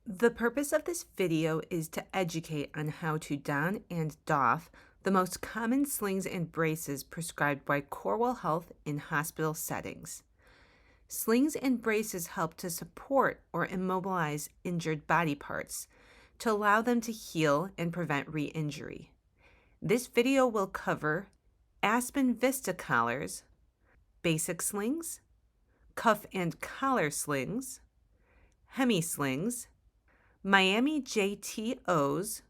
The purpose of this video is to educate on how to don and doff the most common slings and braces prescribed by Corewell Health in hospital settings. Slings and braces help to support or immobilize injured body parts to allow them to heal and prevent re-injury. This video will cover Aspen Vista collars, basic slings, cuff and collar slings, hemi slings, Miami JTOs,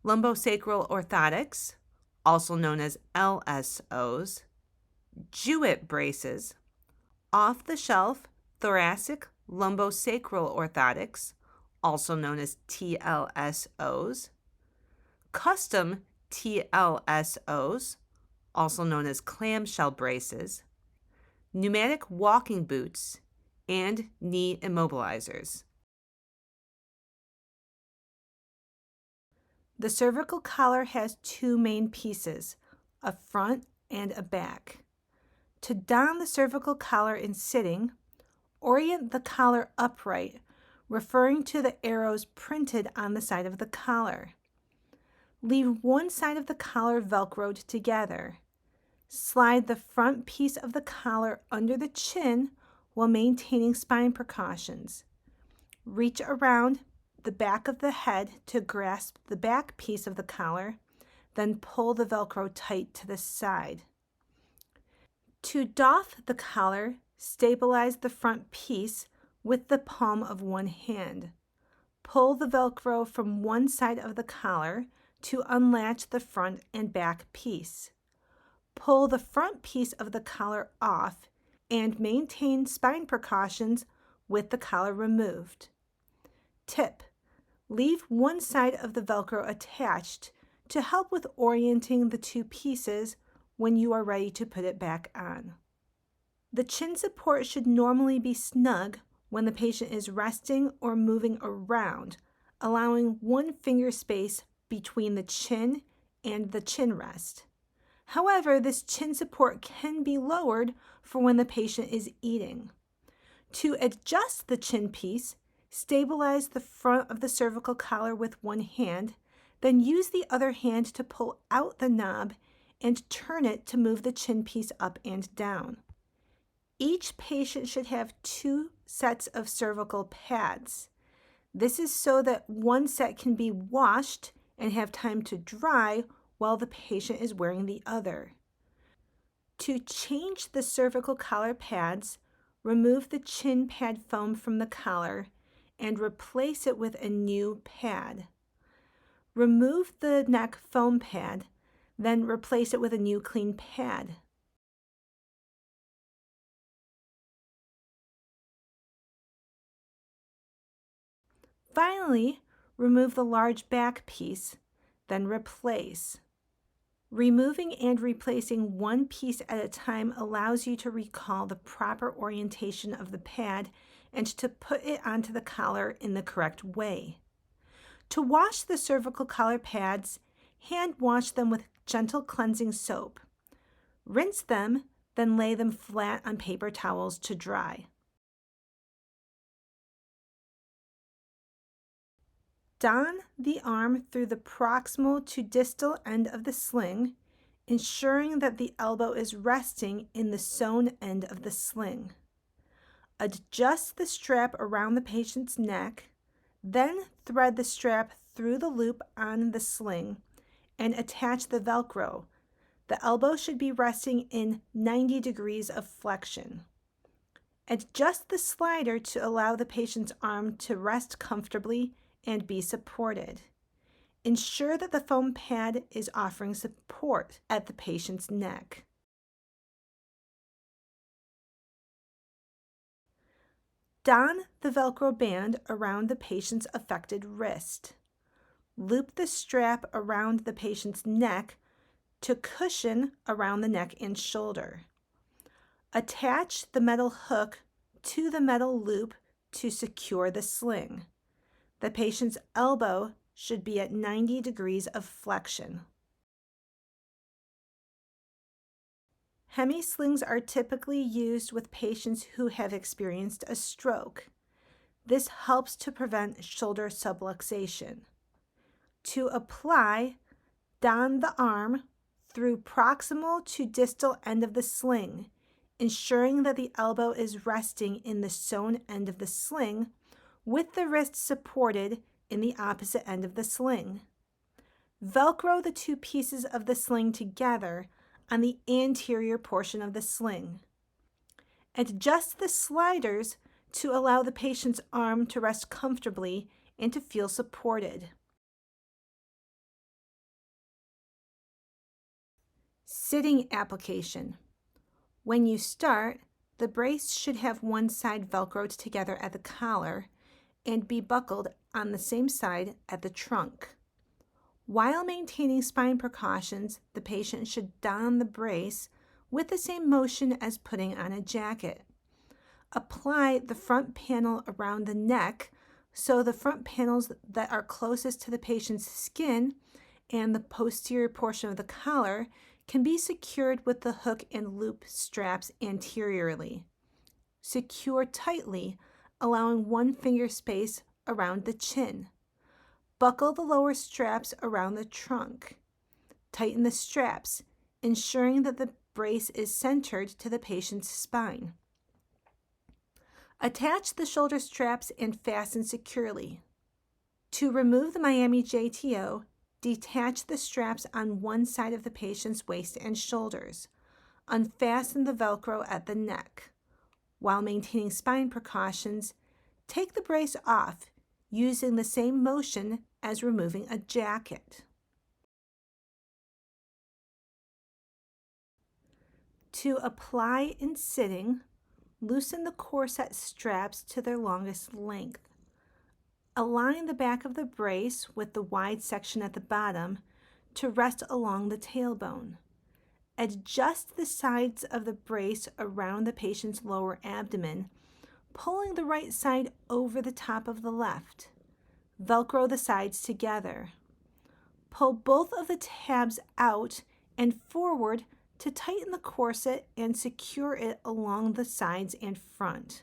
lumbosacral orthotics, also known as LSOs, Jewett braces, off-the-shelf thoracic lumbosacral orthotics, also known as TLSOs, custom TLSOs, also known as clamshell braces, pneumatic walking boots, and knee immobilizers. The cervical collar has two main pieces, a front and a back. To don the cervical collar in sitting, orient the collar upright, referring to the arrows printed on the side of the collar. Leave one side of the collar velcroed together. Slide the front piece of the collar under the chin while maintaining spine precautions. Reach around the back of the head to grasp the back piece of the collar, then pull the Velcro tight to the side. To doff the collar, stabilize the front piece with the palm of one hand. Pull the Velcro from one side of the collar to unlatch the front and back piece. Pull the front piece of the collar off and maintain spine precautions with the collar removed. Tip: leave one side of the Velcro attached to help with orienting the two pieces when you are ready to put it back on. The chin support should normally be snug when the patient is resting or moving around, allowing one finger space between the chin and the chin rest. However, this chin support can be lowered for when the patient is eating. To adjust the chin piece, stabilize the front of the cervical collar with one hand, then use the other hand to pull out the knob and turn it to move the chin piece up and down. Each patient should have 2 sets of cervical pads. This is so that one set can be washed and have time to dry while the patient is wearing the other. To change the cervical collar pads, remove the chin pad foam from the collar and replace it with a new pad. Remove the neck foam pad, then replace it with a new clean pad. Finally, remove the large back piece, then replace. Removing and replacing one piece at a time allows you to recall the proper orientation of the pad and to put it onto the collar in the correct way. To wash the cervical collar pads, hand wash them with gentle cleansing soap. Rinse them, then lay them flat on paper towels to dry. Don the arm through the proximal to distal end of the sling, ensuring that the elbow is resting in the sewn end of the sling. Adjust the strap around the patient's neck, then thread the strap through the loop on the sling and attach the Velcro. The elbow should be resting in 90 degrees of flexion. Adjust the slider to allow the patient's arm to rest comfortably and be supported. Ensure that the foam pad is offering support at the patient's neck. Don the Velcro band around the patient's affected wrist. Loop the strap around the patient's neck to cushion around the neck and shoulder. Attach the metal hook to the metal loop to secure the sling. The patient's elbow should be at 90 degrees of flexion. Hemi slings are typically used with patients who have experienced a stroke. This helps to prevent shoulder subluxation. To apply, don the arm through proximal to distal end of the sling, ensuring that the elbow is resting in the sewn end of the sling with the wrist supported in the opposite end of the sling. Velcro the two pieces of the sling together on the anterior portion of the sling. Adjust the sliders to allow the patient's arm to rest comfortably and to feel supported. Sitting application. When you start, the brace should have one side velcroed together at the collar and be buckled on the same side at the trunk. While maintaining spine precautions, the patient should don the brace with the same motion as putting on a jacket. Apply the front panel around the neck so the front panels that are closest to the patient's skin and the posterior portion of the collar can be secured with the hook and loop straps anteriorly. Secure tightly, allowing one finger space around the chin. Buckle the lower straps around the trunk. Tighten the straps, ensuring that the brace is centered to the patient's spine. Attach the shoulder straps and fasten securely. To remove the Miami JTO, detach the straps on one side of the patient's waist and shoulders. Unfasten the Velcro at the neck. While maintaining spine precautions, take the brace off using the same motion as removing a jacket. To apply in sitting, loosen the corset straps to their longest length. Align the back of the brace with the wide section at the bottom to rest along the tailbone. Adjust the sides of the brace around the patient's lower abdomen, pulling the right side over the top of the left. Velcro the sides together. Pull both of the tabs out and forward to tighten the corset and secure it along the sides and front.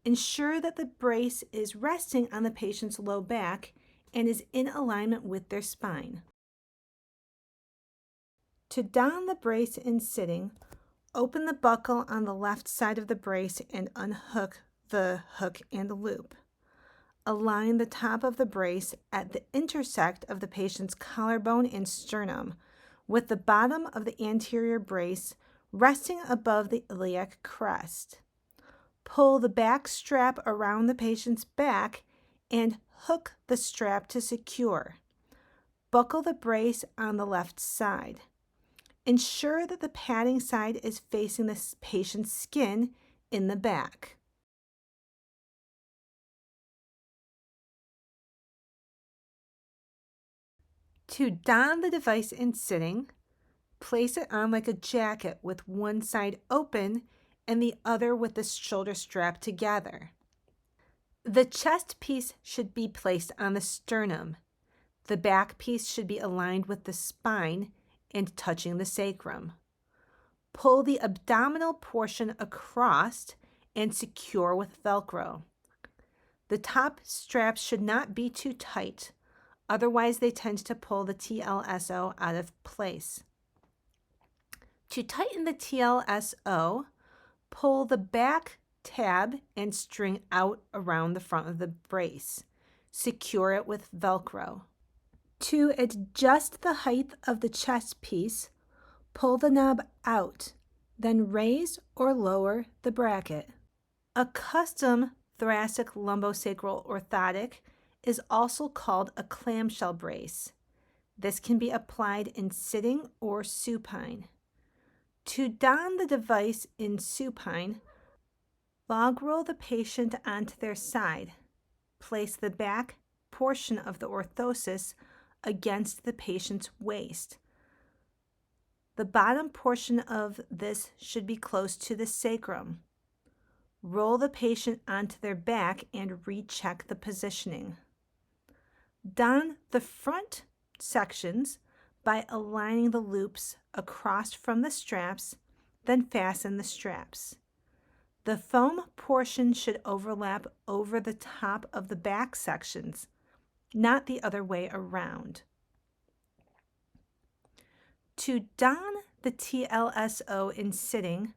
Ensure that the brace is resting on the patient's low back and is in alignment with their spine. To don the brace in sitting, open the buckle on the left side of the brace and unhook the hook and loop. Align the top of the brace at the intersect of the patient's collarbone and sternum, with the bottom of the anterior brace resting above the iliac crest. Pull the back strap around the patient's back and hook the strap to secure. Buckle the brace on the left side. Ensure that the padding side is facing the patient's skin in the back. To don the device in sitting, place it on like a jacket with one side open and the other with the shoulder strap together. The chest piece should be placed on the sternum. The back piece should be aligned with the spine and touching the sacrum. Pull the abdominal portion across and secure with Velcro. The top straps should not be too tight, otherwise they tend to pull the TLSO out of place. To tighten the TLSO, pull the back tab and string out around the front of the brace. Secure it with Velcro. To adjust the height of the chest piece, pull the knob out, then raise or lower the bracket. A custom thoracic lumbosacral orthotic is also called a clamshell brace. This can be applied in sitting or supine. To don the device in supine, log roll the patient onto their side. Place the back portion of the orthosis against the patient's waist. The bottom portion of this should be close to the sacrum. Roll the patient onto their back and recheck the positioning. Don the front sections by aligning the loops across from the straps, then fasten the straps. The foam portion should overlap over the top of the back sections, not the other way around. To don the TLSO in sitting,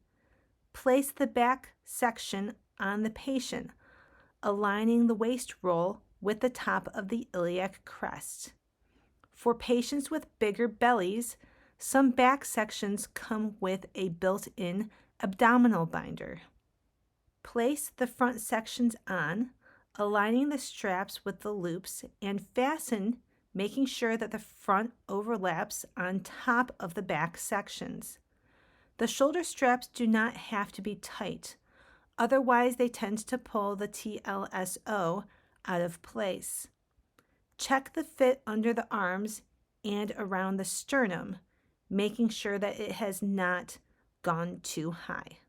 place the back section on the patient, aligning the waist roll with the top of the iliac crest. For patients with bigger bellies, some back sections come with a built-in abdominal binder. Place the front sections on, aligning the straps with the loops, and fasten, making sure that the front overlaps on top of the back sections. The shoulder straps do not have to be tight, otherwise they tend to pull the TLSO out of place. Check the fit under the arms and around the sternum, making sure that it has not gone too high.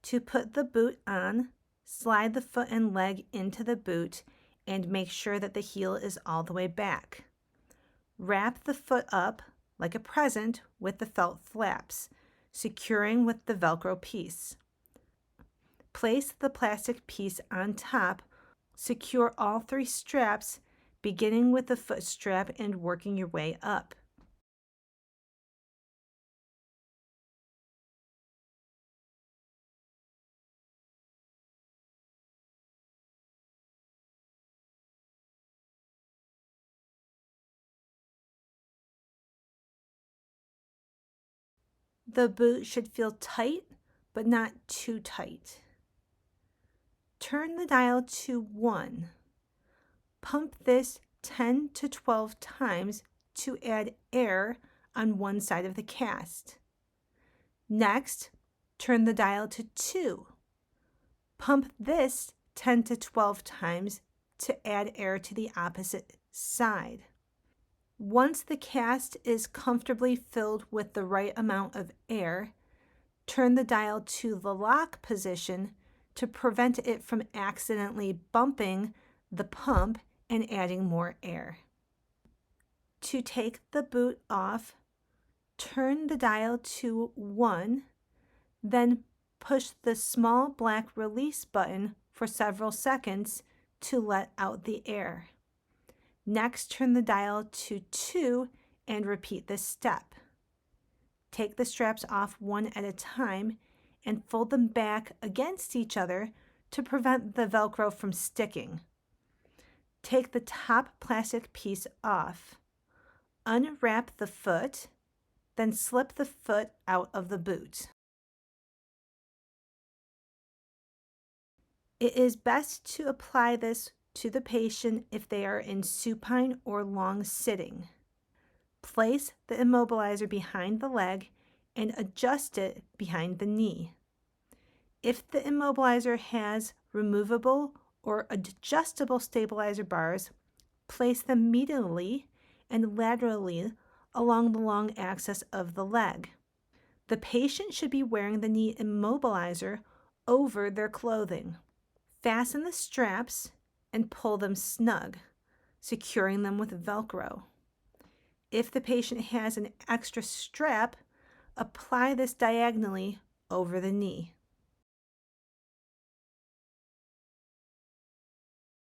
To put the boot on, slide the foot and leg into the boot and make sure that the heel is all the way back. Wrap the foot up like a present with the felt flaps, securing with the Velcro piece. Place the plastic piece on top. Secure all 3 straps, beginning with the foot strap and working your way up. The boot should feel tight, but not too tight. Turn the dial to 1. Pump this 10 to 12 times to add air on one side of the cast. Next, turn the dial to 2. Pump this 10 to 12 times to add air to the opposite side. Once the cast is comfortably filled with the right amount of air, turn the dial to the lock position to prevent it from accidentally bumping the pump and adding more air. To take the boot off, turn the dial to 1, then push the small black release button for several seconds to let out the air. Next, turn the dial to 2 and repeat this step. Take the straps off one at a time and fold them back against each other to prevent the Velcro from sticking. Take the top plastic piece off. Unwrap the foot, then slip the foot out of the boot. It is best to apply this to the patient if they are in supine or long sitting. Place the immobilizer behind the leg and adjust it behind the knee. If the immobilizer has removable or adjustable stabilizer bars, place them medially and laterally along the long axis of the leg. The patient should be wearing the knee immobilizer over their clothing. Fasten the straps and pull them snug, securing them with Velcro. If the patient has an extra strap, apply this diagonally over the knee.